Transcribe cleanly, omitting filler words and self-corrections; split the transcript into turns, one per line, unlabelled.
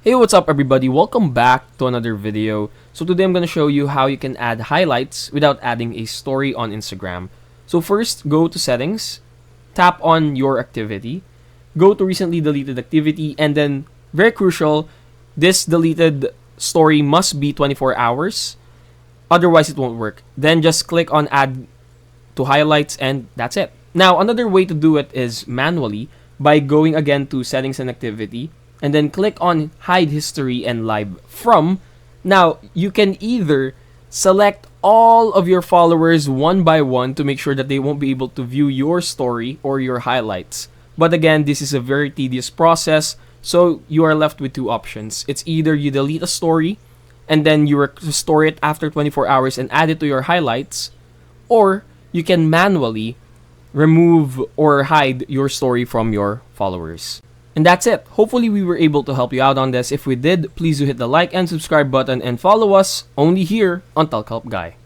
Hey, what's up everybody? Welcome back to another video. So today I'm going to show you how you can add highlights without adding a story on Instagram. So first, go to settings, tap on your activity, go to recently deleted activity, and then, very crucial, this deleted story must be 24 hours, otherwise it won't work. Then just click on add to highlights and that's it. Now, another way to do it is manually by going again to settings and activity and then click on hide history and live from. Now, you can either select all of your followers one by one to make sure that they won't be able to view your story or your highlights. But again, this is a very tedious process, so you are left with two options. It's either you delete a story and then you restore it after 24 hours and add it to your highlights, or you can manually remove or hide your story from your followers. And that's it. Hopefully we were able to help you out on this. If we did, please do hit the like and subscribe button and follow us only here on Talk Help Guy.